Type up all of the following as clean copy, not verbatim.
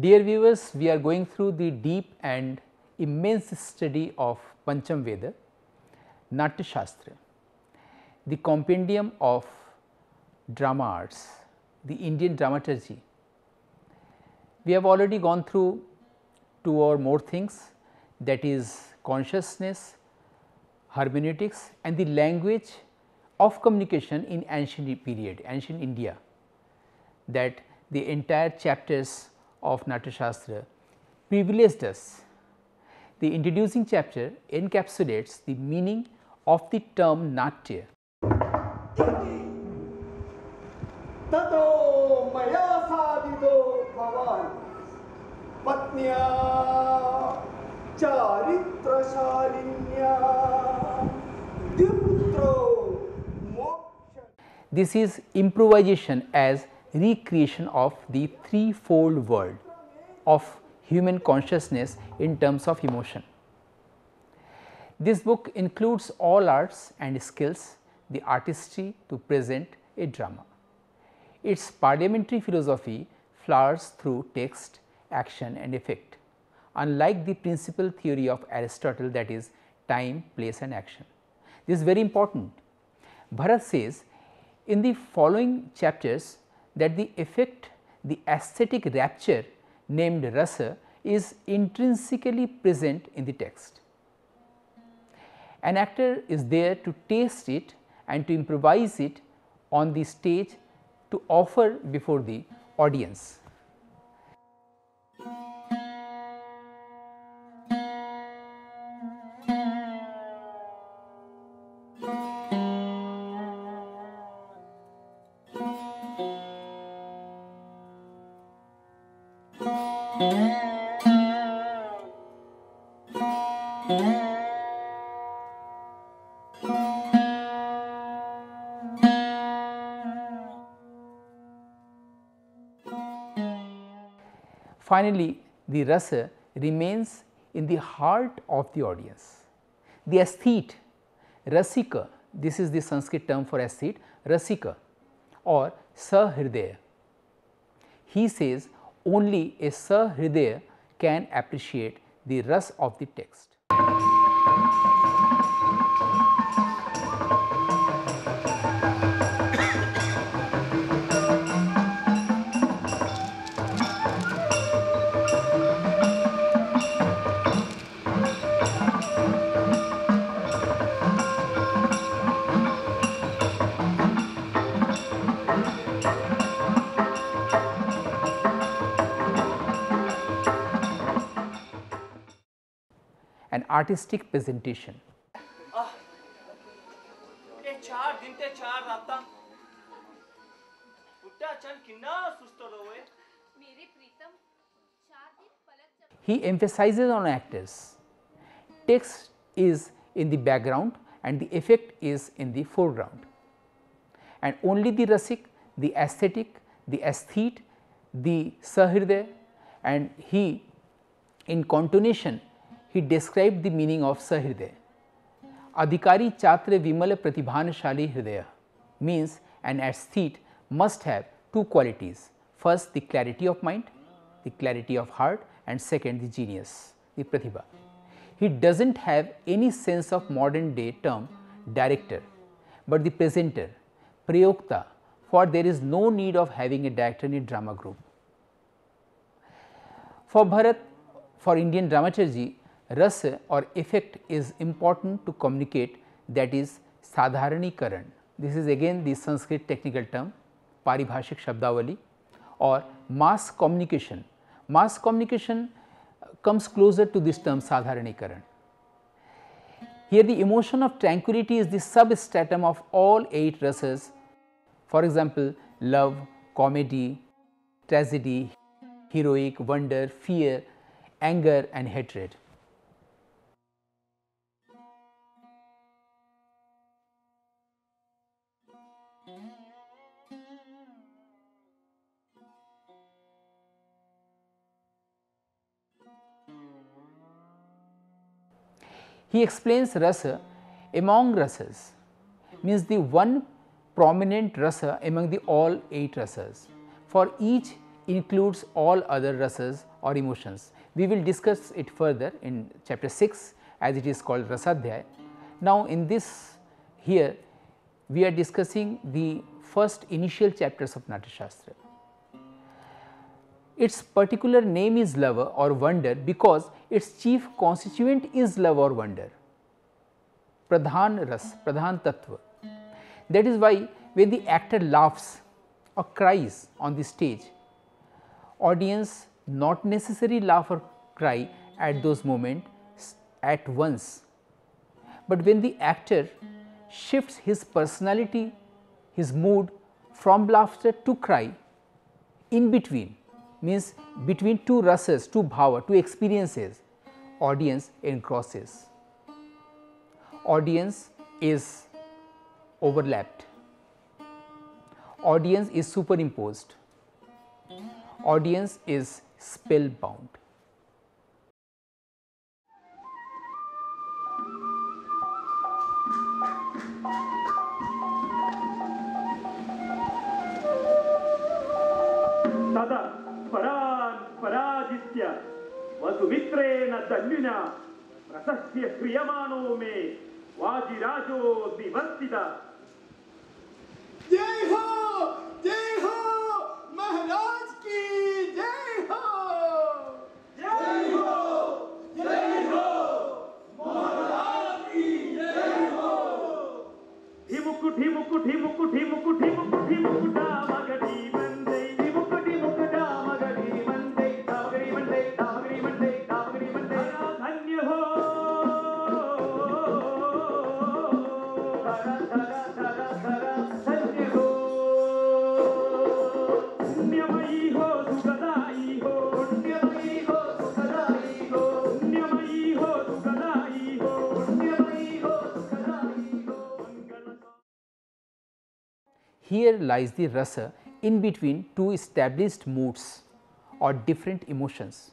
Dear viewers, we are going through the deep and immense study of Pancham Veda, Natya Shastra, the compendium of drama arts, the Indian dramaturgy. We have already gone through 2 or more things, that is consciousness, hermeneutics and the language of communication in ancient period, ancient India, that the entire chapters of Natya Shastra privileged us. The introducing chapter encapsulates the meaning of the term Natya. Tato maya sadito bhavan patnya charitra shalinya diputro moksha. This is improvisation as recreation of the threefold world of human consciousness in terms of emotion. This book includes all arts and skills, the artistry to present a drama. Its parliamentary philosophy flowers through text, action and effect, unlike the principal theory of Aristotle, that is time, place and action. This is very important. Bharat says in the following chapters that the effect, the aesthetic rapture named rasa is intrinsically present in the text. An actor is there to taste it and to improvise it on the stage to offer before the audience. Finally, the rasa remains in the heart of the audience. The aesthete, rasika, this is the Sanskrit term for aesthete, rasika or sahridaya. He says only a sahridaya can appreciate the ras of the text. An artistic presentation. He emphasizes on actors. Text is in the background and the effect is in the foreground, and only the rasik, the aesthetic, the aesthete, the sahridaya, and he in contonation he described the meaning of sahridaya. Adhikari chatra vimala pratibhanashali hridaya means an aesthete must have 2 qualities. First, the clarity of mind, the clarity of heart, and second, the genius, the pratibha. He does not have any sense of modern day term director, but the presenter, prayokta, for there is no need of having a director in a drama group. For Bharat, for Indian dramaturgy, rasa or effect is important to communicate, that is sadharanikaran. This is again the Sanskrit technical term, paribhashik shabdavali, or mass communication. Mass communication comes closer to this term sadharanikaran. Here the emotion of tranquility is the substratum of all 8 rasas, for example love, comedy, tragedy, heroic, wonder, fear, anger and hatred. He explains rasa among rasas, means the one prominent rasa among the all 8 rasas. For each includes all other rasas or emotions. We will discuss it further in chapter 6 as it is called Rasadhyay. Now, in this here we are discussing the first initial chapters of Natya Shastra. Its particular name is love or wonder because its chief constituent is love or wonder, pradhan ras, pradhan tattva. That is why when the actor laughs or cries on the stage, audience not necessarily laugh or cry at those moments at once, but when the actor shifts his personality, his mood from laughter to cry, in between, means between two rasas, two bhava, two experiences, audience engrosses. Audience is overlapped, audience is superimposed, audience is spellbound. तदा परान् पराजित्य वसुमित्रेण दण्डिना प्रशस्य क्रियमाणो मे वाजिराजो निवर्तिता। जय हो महाराज की जय हो महाराज की जय हो। ढिमुकु ढिमुकु ढिमुकु ढिमुकु ढिमुकु ढिमुकुटा मगरी मंदे ढिमुकु ढिमुकुटा मगरी मंदे दामगरी मंदे दामगरी मंदे दामगरी मंदे धन्य हो धरा धरा धरा धरा धन्य हो पुण्यमयी हो सुखदाई हो पुण्यमयी हो सुखदाई हो पुण्यमयी हो सुखदाई हो पुण्यमयी हो सुखदाई हो। Here lies the rasa in between two established moods or different emotions.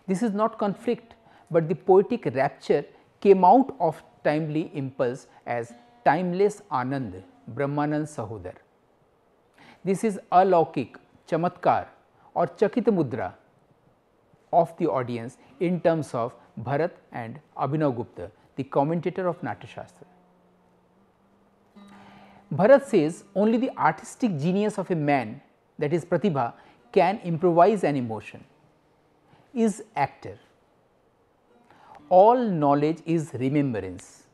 This is not conflict, but the poetic rapture came out of timely impulse as timeless Anand, Brahmanand Sahodar. This is alaukik, chamatkar or chakita mudra of the audience in terms of Bharat and Abhinav Gupta, the commentator of Natya Shastra. Bharat says only the artistic genius of a man, that is Pratibha, can improvise an emotion, is actor. All knowledge is remembrance.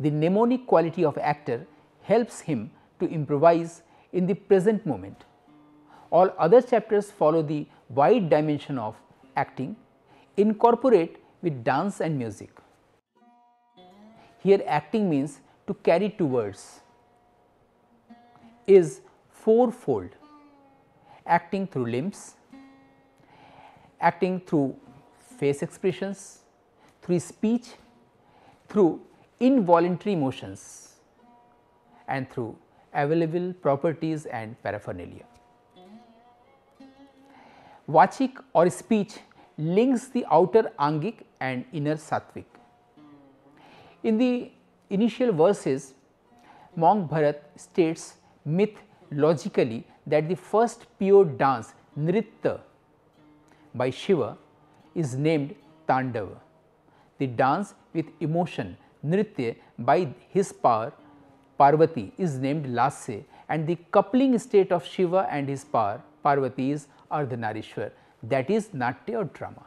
The mnemonic quality of actor helps him to improvise in the present moment. All other chapters follow the wide dimension of acting, incorporate with dance and music. Here acting means to carry to words, is fourfold: acting through limbs, acting through face expressions, through speech, through involuntary motions, and through available properties and paraphernalia. Vachik or speech links the outer angic and inner sattvic. In the initial verses, monk Bharat states mythologically that the first pure dance, Nritya, by Shiva is named Tandava. The dance with emotion, Nritya, by his power, Parvati, is named Lasya, and the coupling state of Shiva and his power, Parvati, is Ardhanarishwar, that is Natya or drama.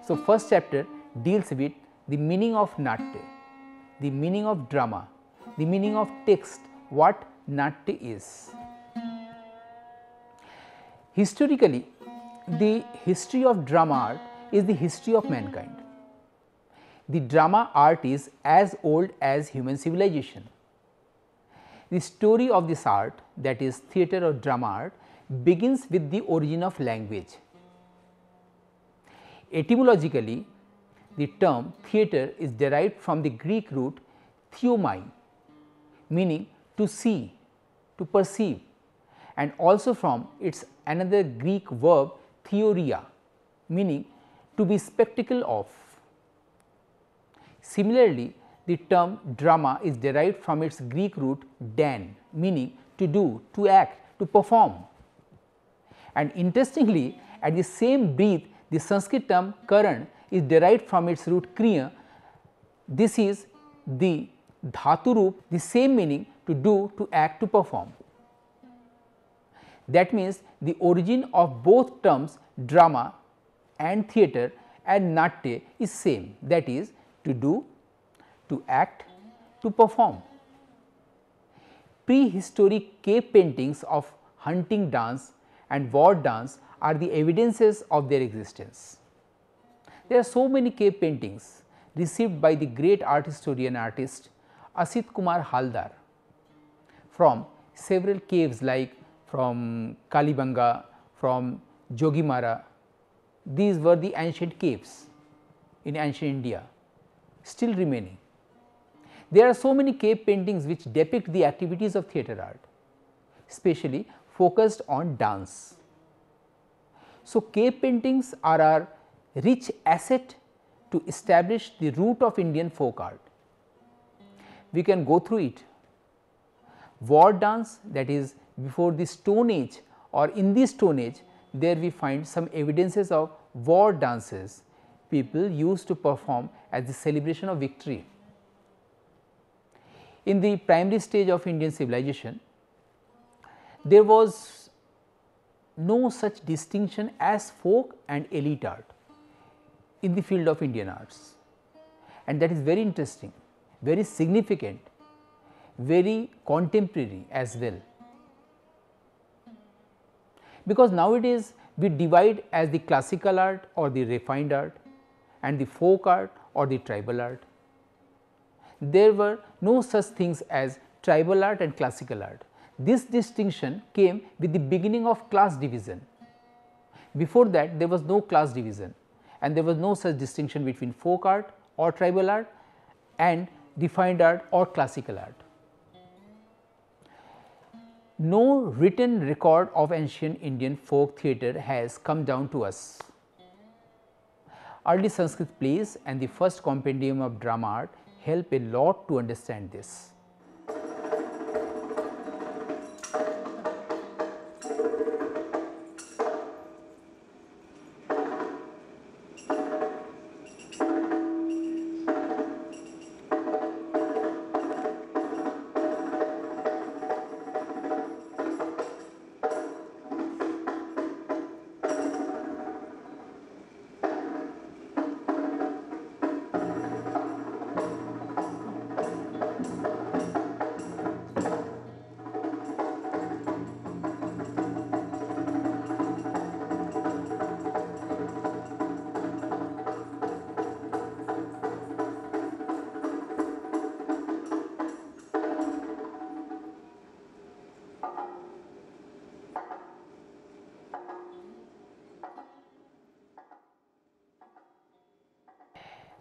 So, first chapter deals with the meaning of Natya, the meaning of drama, the meaning of text, what Natya is. Historically, the history of drama art is the history of mankind. The drama art is as old as human civilization. The story of this art, that is theatre or drama art, begins with the origin of language. Etymologically, the term theatre is derived from the Greek root theomai, meaning to see, to perceive, and also from its another Greek verb theoria, meaning to be spectacle of. Similarly, the term drama is derived from its Greek root dan, meaning to do, to act, to perform. And interestingly, at the same breath, the Sanskrit term karan is derived from its root kriya. This is the dhatu root, the same meaning, to do, to act, to perform. That means, the origin of both terms drama and theatre and natya is same, that is to do, to act, to perform. Prehistoric cave paintings of hunting dance and war dance are the evidences of their existence. There are so many cave paintings received by the great art historian artist Asit Kumar Haldar from several caves like from Kalibanga, from Jogimara. These were the ancient caves in ancient India, still remaining. There are so many cave paintings which depict the activities of theatre art, especially focused on dance. So, cave paintings are our rich asset to establish the root of Indian folk art. We can go through it. War dance, that is before the Stone Age or in the Stone Age, there we find some evidences of war dances people used to perform as the celebration of victory. In the primary stage of Indian civilization, there was no such distinction as folk and elite art in the field of Indian arts, and that is very interesting, very significant, very contemporary as well. Because nowadays we divide as the classical art or the refined art and the folk art or the tribal art. There were no such things as tribal art and classical art. This distinction came with the beginning of class division. Before that, there was no class division and there was no such distinction between folk art or tribal art and refined art or classical art. No written record of ancient Indian folk theatre has come down to us. Early Sanskrit plays and the first compendium of drama art help a lot to understand this.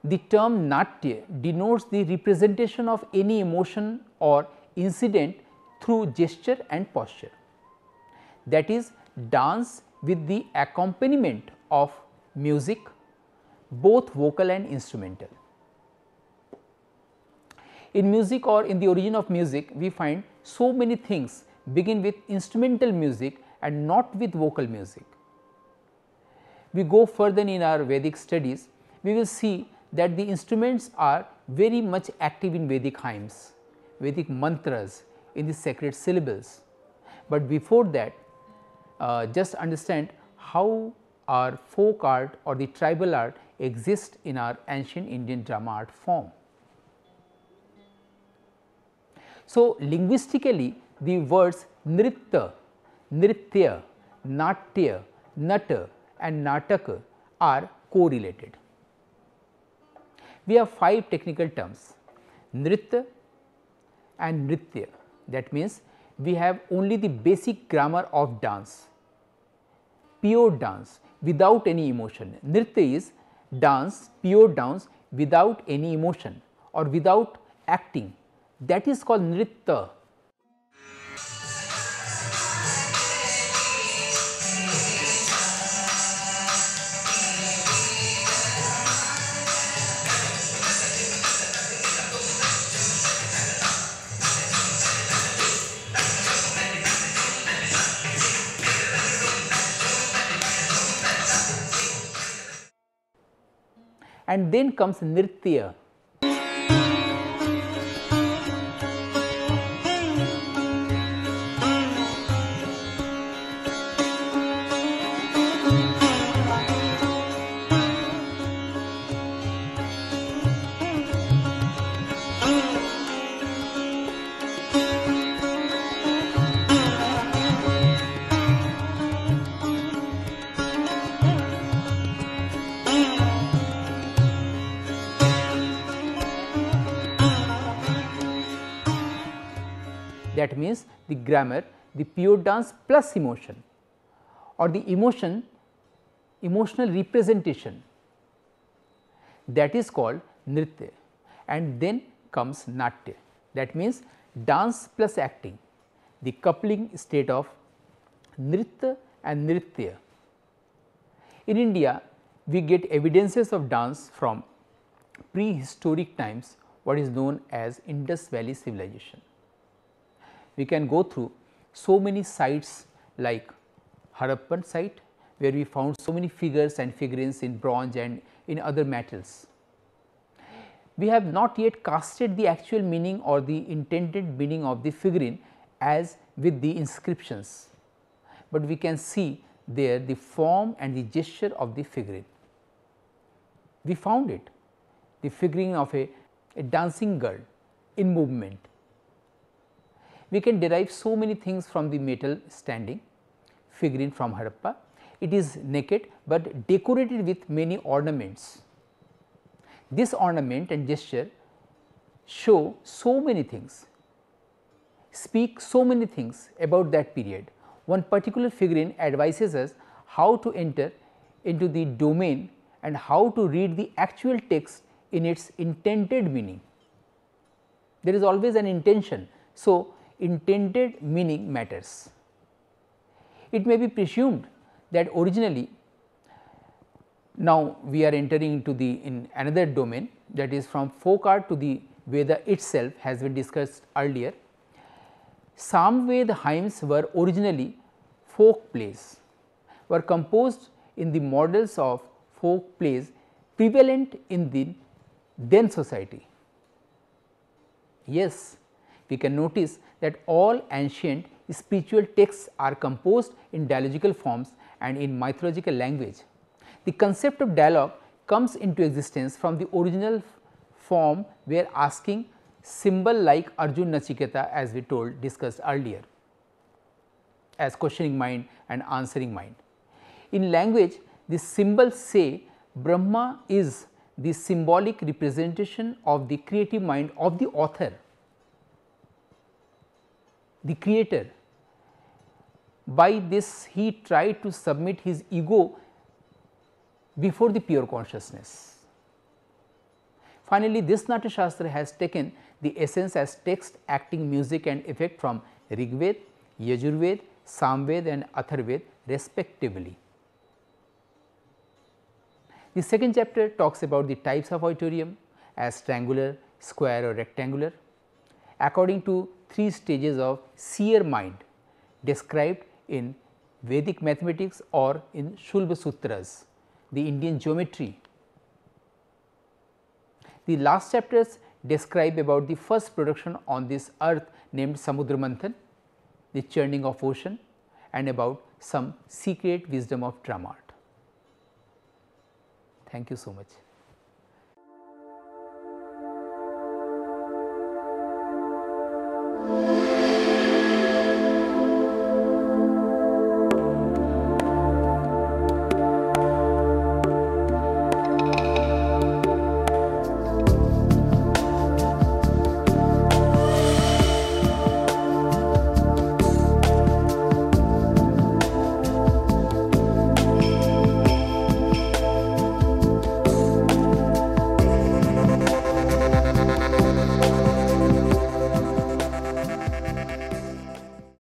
The term Natya denotes the representation of any emotion or incident through gesture and posture, that is dance with the accompaniment of music, both vocal and instrumental. In music or in the origin of music, we find so many things begin with instrumental music and not with vocal music. We go further in our Vedic studies, we will see that the instruments are very much active in Vedic hymns, Vedic mantras, in the sacred syllables. But before that, just understand how our folk art or the tribal art exist in our ancient Indian drama art form. So, linguistically the words nritta, nritya, natya, nata and nataka are correlated. We have 5 technical terms: nritta and nritya, that means we have only the basic grammar of dance, pure dance without any emotion. Nritya is dance, pure dance without any emotion or without acting, that is called nritta. And then comes nritya. That means the grammar, the pure dance plus emotion or the emotional representation, that is called nritya. And then comes natya, that means dance plus acting, the coupling state of nritya and nritya. In India, we get evidences of dance from prehistoric times, what is known as Indus Valley civilization. We can go through so many sites like Harappan site, where we found so many figures and figurines in bronze and in other metals. We have not yet casted the actual meaning or the intended meaning of the figurine as with the inscriptions, but we can see there the form and the gesture of the figurine. We found it, the figurine of a dancing girl in movement. We can derive so many things from the metal standing figurine from Harappa. It is naked, but decorated with many ornaments. This ornament and gesture show so many things, speak so many things about that period. One particular figurine advises us how to enter into the domain and how to read the actual text in its intended meaning. There is always an intention. So, intended meaning matters. It may be presumed that originally, now we are entering into in another domain, that is from folk art to the Veda itself, has been discussed earlier. Samved hymns were originally folk plays, were composed in the models of folk plays prevalent in the then society. Yes, we can notice that all ancient spiritual texts are composed in dialogical forms and in mythological language. The concept of dialogue comes into existence from the original form where asking symbol like Arjun Nachiketa, as we discussed earlier, as questioning mind and answering mind. In language, the symbols say Brahma is the symbolic representation of the creative mind of the author, the creator. By this, he tried to submit his ego before the pure consciousness. Finally, this Natya Shastra has taken the essence as text, acting, music and effect from Rigved, Yajurved, Samved and Atharved respectively. The second chapter talks about the types of auditorium as triangular, square or rectangular, according to 3 stages of seer mind described in Vedic mathematics or in Shulba Sutras, the Indian geometry. The last chapters describe about the first production on this earth named Samudra Manthan, the churning of ocean, and about some secret wisdom of drama art. Thank you so much.